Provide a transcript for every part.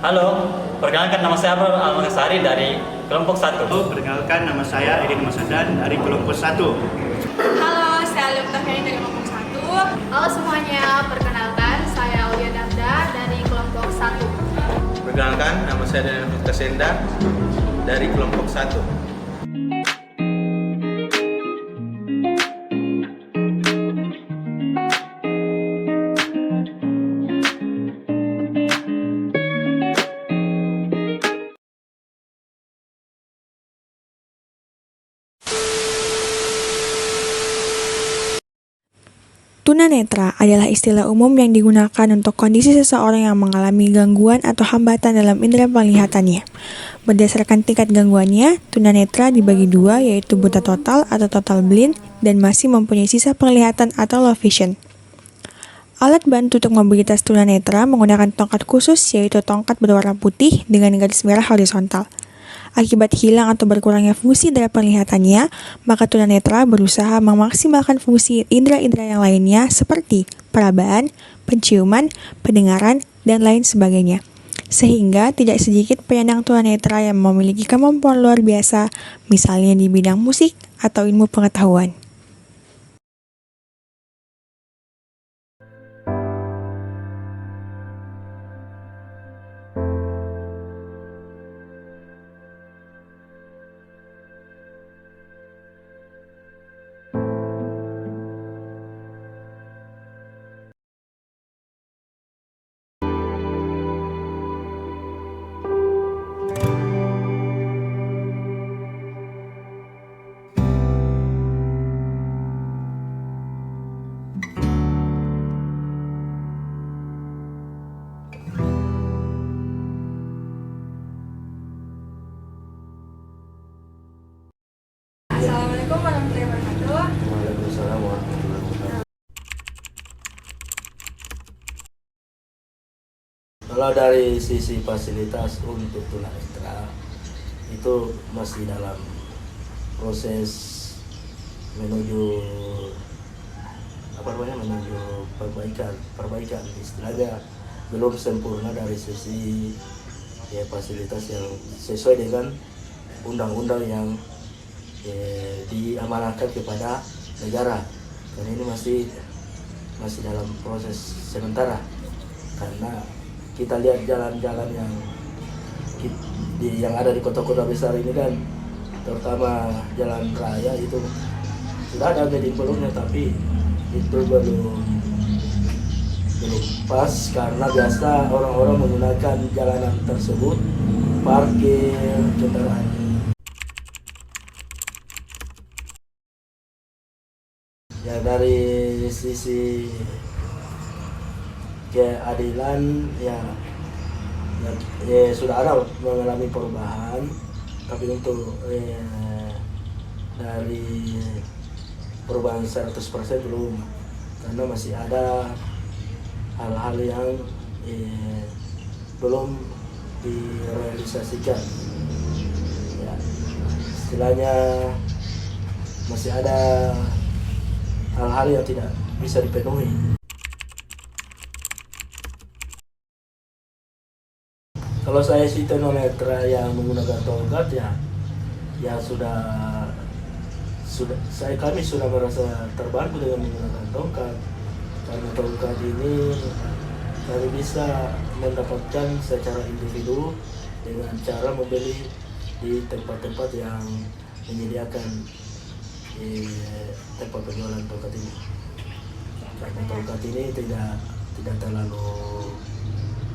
Halo, perkenalkan nama saya Abrar Almangasari dari kelompok 1. Perkenalkan, nama saya Edin Masadan dari kelompok 1. Halo, saya Lukta Feni dari kelompok 1. Halo semuanya, perkenalkan saya Aulia Darda dari kelompok 1. Perkenalkan, nama saya Daniel Kasenda dari kelompok 1. Tunanetra adalah istilah umum yang digunakan untuk kondisi seseorang yang mengalami gangguan atau hambatan dalam indera penglihatannya. Berdasarkan tingkat gangguannya, tunanetra dibagi dua, yaitu buta total atau total blind dan masih mempunyai sisa penglihatan atau low vision. Alat bantu untuk mobilitas tunanetra menggunakan tongkat khusus, yaitu tongkat berwarna putih dengan garis merah horizontal. Akibat hilang atau berkurangnya fungsi indera penglihatannya, maka tunanetra berusaha memaksimalkan fungsi indera-indera yang lainnya seperti perabaan, penciuman, pendengaran, dan lain sebagainya. Sehingga tidak sedikit penyandang tunanetra yang memiliki kemampuan luar biasa, misalnya di bidang musik atau ilmu pengetahuan. Assalamualaikum warahmatullahi wabarakatuh. Waalaikumsalam warahmatullahi wabarakatuh. Kalau dari sisi fasilitas untuk tunanetra itu masih dalam proses menuju menuju perbaikan istilahnya belum sempurna dari sisi fasilitas yang sesuai dengan undang-undang yang diamanahkan kepada negara, karena ini masih dalam proses sementara. Karena kita lihat jalan-jalan yang ada di kota-kota besar ini kan, terutama jalan raya itu sudah ada medium belumnya, tapi itu belum pas karena biasa orang-orang menggunakan jalanan tersebut parkir kendaraan. Ya, dari sisi keadilan sudah ada mengalami perubahan, tapi untuk dari perubahan 100% belum, karena masih ada hal-hal yang belum direalisasikan. Ya, istilahnya masih ada hal-hal yang tidak bisa dipenuhi. Kalau saya sih tunanetra yang menggunakan tongkat ya kami sudah merasa terbantu dengan menggunakan tongkat, karena tongkat ini kami bisa mendapatkan secara individu dengan cara membeli di tempat-tempat yang menyediakan tempat penjualan tongkat ini. Karena tongkat ini tidak terlalu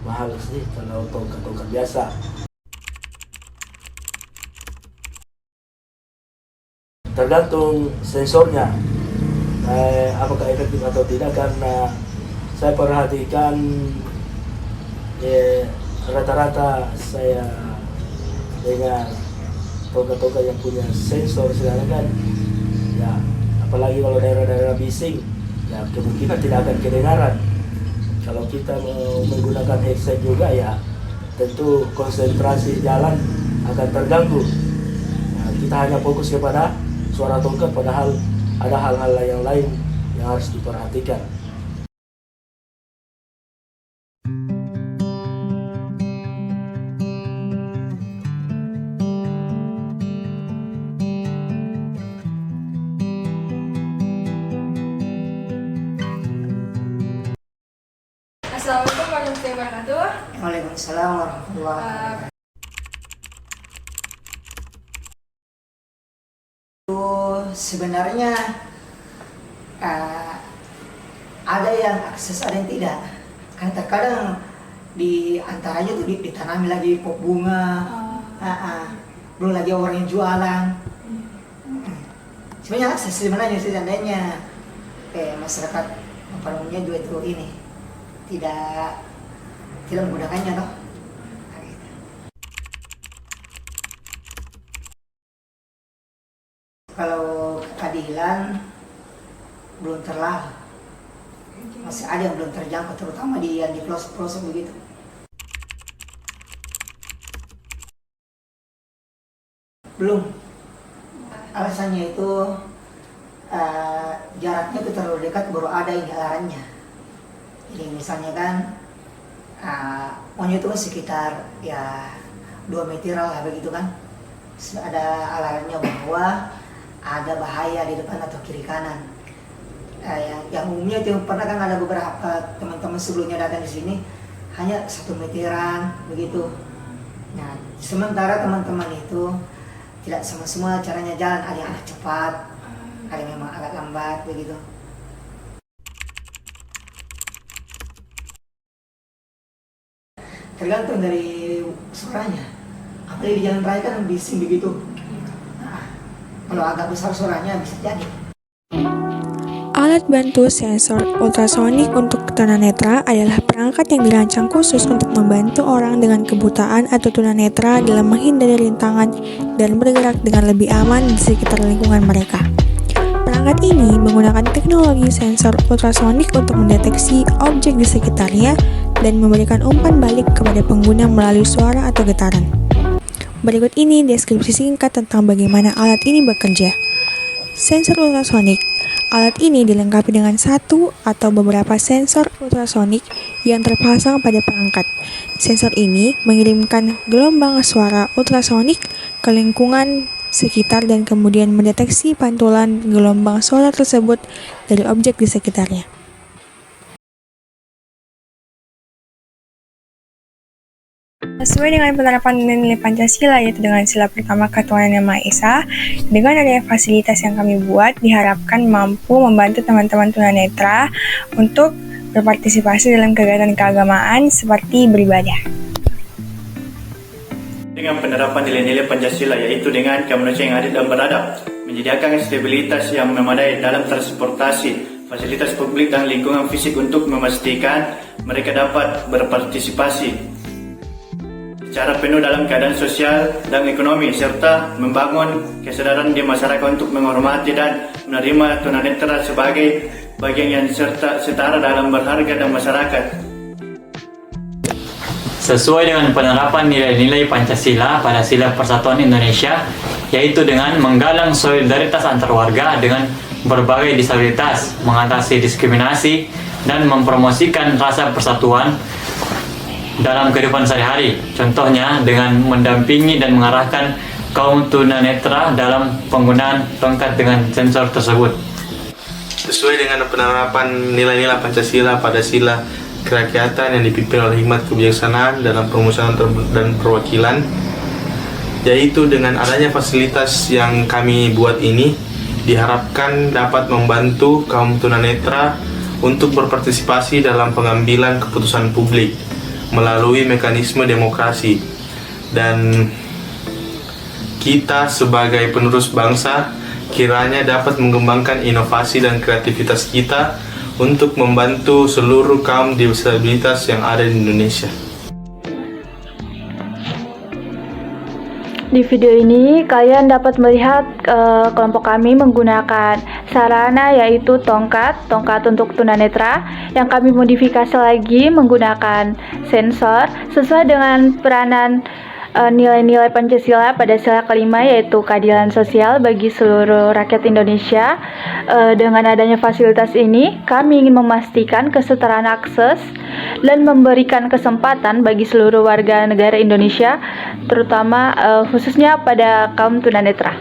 mahal sih kalau tongkat biasa. Tergantung sensornya, apakah efektif atau tidak, karena saya perhatikan rata-rata saya dengan tongkat-tongkat yang punya sensor sekarang kan, ya apalagi kalau daerah-daerah bising, ya kemungkinan tidak akan kedengaran. Kalau kita mau menggunakan headset juga, ya tentu konsentrasi jalan akan terganggu. Nah, kita hanya fokus kepada suara tongkat, padahal ada hal-hal yang lain yang harus diperhatikan. wabarakatuh. Waalaikumsalam warahmatullahi wabarakatuh. Sebenarnya ada yang akses, ada yang tidak. Karena terkadang di antaranya tuh ditanami lagi pot bunga, belum lagi orang yang jualan. Sebenarnya akses sebenarnya seandainya masyarakat pada umumnya juga itu ini tidak menggunakannya toh. Kalau keadilan belum terlalu, masih ada yang belum terjangkau, terutama di pelosok-pelosok begitu. Belum. Alasannya itu jaraknya itu terlalu dekat, baru ada inhalannya. Jadi misalnya kan maunya itu kan sekitar ya 2 meter lah begitu kan. Ada alarmnya bahwa ada bahaya di depan atau kiri kanan. Yang umumnya itu pernah kan ada beberapa teman-teman sebelumnya datang di sini hanya 1 meteran begitu. Nah, sementara teman-teman itu tidak sama semua caranya jalan, ada yang agak cepat, ada yang memang agak lambat begitu. Tergantung dari suaranya. Apalagi di jalan raya kan bising begitu. Kalau agak besar suaranya bisa jadi. Alat bantu sensor ultrasonik untuk tunanetra adalah perangkat yang dirancang khusus untuk membantu orang dengan kebutaan atau tunanetra dalam menghindari rintangan dan bergerak dengan lebih aman di sekitar lingkungan mereka. Perangkat ini menggunakan teknologi sensor ultrasonik untuk mendeteksi objek di sekitarnya dan memberikan umpan balik kepada pengguna melalui suara atau getaran. Berikut ini deskripsi singkat tentang bagaimana alat ini bekerja. Sensor ultrasonik. Alat ini dilengkapi dengan satu atau beberapa sensor ultrasonik yang terpasang pada perangkat. Sensor ini mengirimkan gelombang suara ultrasonik ke lingkungan sekitar dan kemudian mendeteksi pantulan gelombang suara tersebut dari objek di sekitarnya. Sesuai dengan penerapan nilai Pancasila, yaitu dengan sila pertama ketuhanan Yang Maha Esa, dengan adanya fasilitas yang kami buat diharapkan mampu membantu teman-teman tunanetra untuk berpartisipasi dalam kegiatan keagamaan seperti beribadah. Dengan penerapan nilai-nilai Pancasila, yaitu dengan kemanusiaan yang adil dan beradab, menyediakan stabilitas yang memadai dalam transportasi, fasilitas publik dan lingkungan fisik untuk memastikan mereka dapat berpartisipasi secara penuh dalam keadaan sosial dan ekonomi, serta membangun kesadaran di masyarakat untuk menghormati dan menerima tunanetra sebagai bagian yang setara dalam berharga dan masyarakat. Sesuai dengan penerapan nilai-nilai Pancasila pada Sila Persatuan Indonesia, yaitu dengan menggalang solidaritas antar warga dengan berbagai disabilitas, mengatasi diskriminasi, dan mempromosikan rasa persatuan dalam kehidupan sehari-hari. Contohnya dengan mendampingi dan mengarahkan kaum tunanetra dalam penggunaan tongkat dengan sensor tersebut. Sesuai dengan penerapan nilai-nilai Pancasila pada sila kerakyatan yang dipimpin oleh hikmat kebijaksanaan dalam permusuhan dan perwakilan, yaitu dengan adanya fasilitas yang kami buat ini diharapkan dapat membantu kaum tunanetra untuk berpartisipasi dalam pengambilan keputusan publik melalui mekanisme demokrasi, dan kita sebagai penerus bangsa kiranya dapat mengembangkan inovasi dan kreativitas kita untuk membantu seluruh kaum disabilitas yang ada di Indonesia. Di video ini kalian dapat melihat kelompok kami menggunakan sarana yaitu tongkat untuk tunanetra yang kami modifikasi lagi menggunakan sensor sesuai dengan peranan nilai-nilai Pancasila pada sila kelima, yaitu keadilan sosial bagi seluruh rakyat Indonesia. Dengan adanya fasilitas ini, kami ingin memastikan kesetaraan akses dan memberikan kesempatan bagi seluruh warga negara Indonesia, terutama khususnya pada kaum tunanetra.